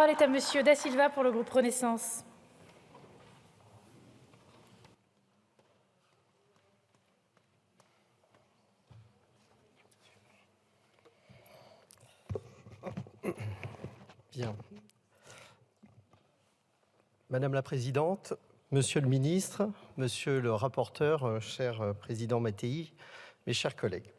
parole est à Monsieur Da Silva pour le groupe Renaissance. Bien. Madame la Présidente, Monsieur le Ministre, Monsieur le rapporteur, cher Président Mattei, mes chers collègues.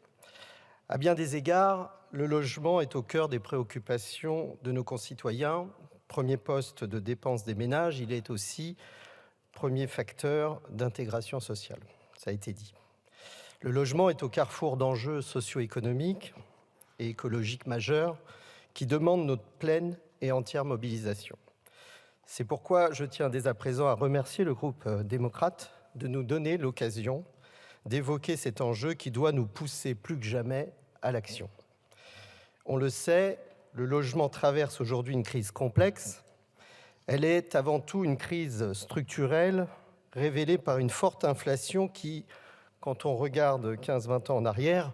À bien des égards, le logement est au cœur des préoccupations de nos concitoyens. Premier poste de dépenses des ménages, il est aussi premier facteur d'intégration sociale, ça a été dit. Le logement est au carrefour d'enjeux socio-économiques et écologiques majeurs qui demandent notre pleine et entière mobilisation. C'est pourquoi je tiens dès à présent à remercier le groupe démocrate de nous donner l'occasion d'évoquer cet enjeu qui doit nous pousser plus que jamais à l'action. On le sait, le logement traverse aujourd'hui une crise complexe. Elle est avant tout une crise structurelle révélée par une forte inflation qui, quand on regarde 15-20 ans en arrière,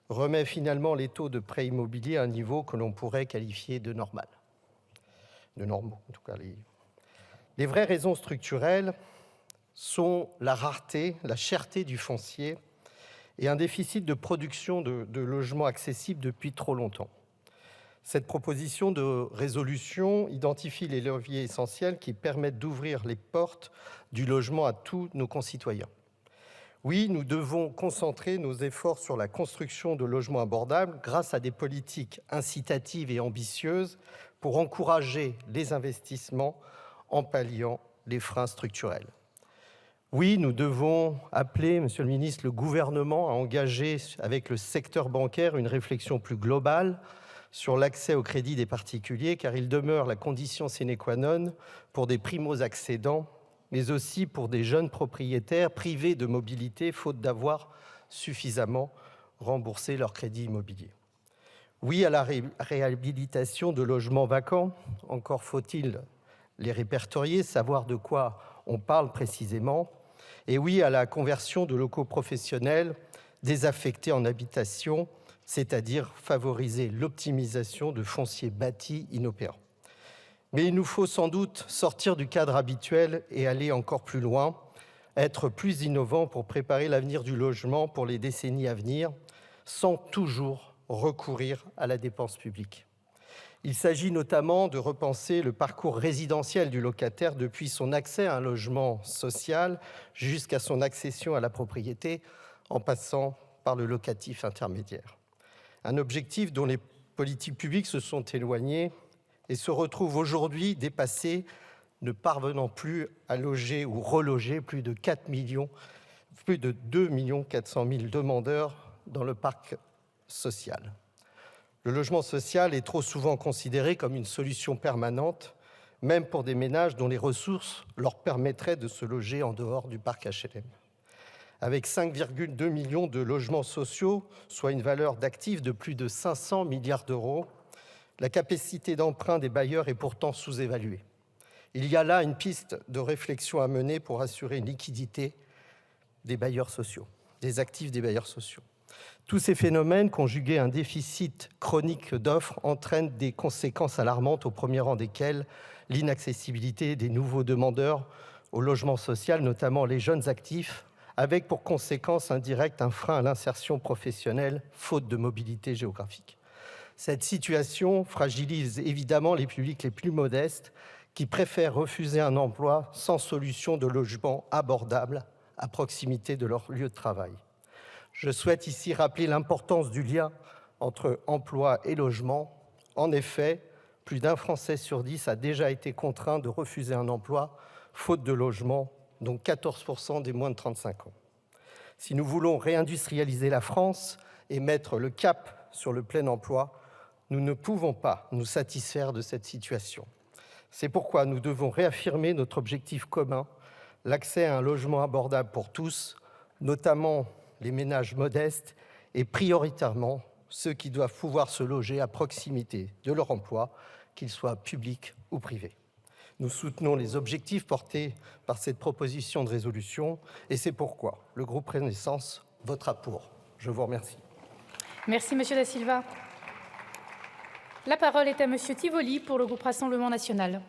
remet finalement les taux de prêt immobilier à un niveau que l'on pourrait qualifier de normal. De normaux, en tout cas. Les vraies raisons structurelles sont la rareté, la cherté du foncier et un déficit de production de logements accessibles depuis trop longtemps. Cette proposition de résolution identifie les leviers essentiels qui permettent d'ouvrir les portes du logement à tous nos concitoyens. Oui, nous devons concentrer nos efforts sur la construction de logements abordables grâce à des politiques incitatives et ambitieuses pour encourager les investissements en palliant les freins structurels. Oui, nous devons appeler, Monsieur le Ministre, le gouvernement à engager avec le secteur bancaire une réflexion plus globale sur l'accès au crédit des particuliers, car il demeure la condition sine qua non pour des primo-accédants, mais aussi pour des jeunes propriétaires privés de mobilité, faute d'avoir suffisamment remboursé leur crédit immobilier. Oui à la réhabilitation de logements vacants, encore faut-il les répertorier, savoir de quoi on parle précisément. Et oui à la conversion de locaux professionnels désaffectés en habitation, c'est-à-dire favoriser l'optimisation de fonciers bâtis inopérants. Mais il nous faut sans doute sortir du cadre habituel et aller encore plus loin, être plus innovant pour préparer l'avenir du logement pour les décennies à venir, sans toujours recourir à la dépense publique. Il s'agit notamment de repenser le parcours résidentiel du locataire depuis son accès à un logement social jusqu'à son accession à la propriété, en passant par le locatif intermédiaire. Un objectif dont les politiques publiques se sont éloignées et se retrouvent aujourd'hui dépassés, ne parvenant plus à loger ou reloger plus de 2 400 000 demandeurs dans le parc social. Le logement social est trop souvent considéré comme une solution permanente, même pour des ménages dont les ressources leur permettraient de se loger en dehors du parc HLM. Avec 5,2 millions de logements sociaux, soit une valeur d'actifs de plus de 500 milliards d'euros, la capacité d'emprunt des bailleurs est pourtant sous-évaluée. Il y a là une piste de réflexion à mener pour assurer une liquidité des bailleurs sociaux, des actifs des bailleurs sociaux. Tous ces phénomènes, conjugués à un déficit chronique d'offres, entraînent des conséquences alarmantes, au premier rang desquelles l'inaccessibilité des nouveaux demandeurs au logement social, notamment les jeunes actifs, avec pour conséquence indirecte un frein à l'insertion professionnelle, faute de mobilité géographique. Cette situation fragilise évidemment les publics les plus modestes qui préfèrent refuser un emploi sans solution de logement abordable à proximité de leur lieu de travail. Je souhaite ici rappeler l'importance du lien entre emploi et logement. En effet, plus d'un Français sur 10 a déjà été contraint de refuser un emploi faute de logement, dont 14% des moins de 35 ans. Si nous voulons réindustrialiser la France et mettre le cap sur le plein emploi, nous ne pouvons pas nous satisfaire de cette situation. C'est pourquoi nous devons réaffirmer notre objectif commun, l'accès à un logement abordable pour tous, notamment les ménages modestes et prioritairement ceux qui doivent pouvoir se loger à proximité de leur emploi, qu'ils soient publics ou privés. Nous soutenons les objectifs portés par cette proposition de résolution et c'est pourquoi le groupe Renaissance votera pour. Je vous remercie. Merci, Monsieur Da Silva. La parole est à Monsieur Tivoli pour le groupe Rassemblement national.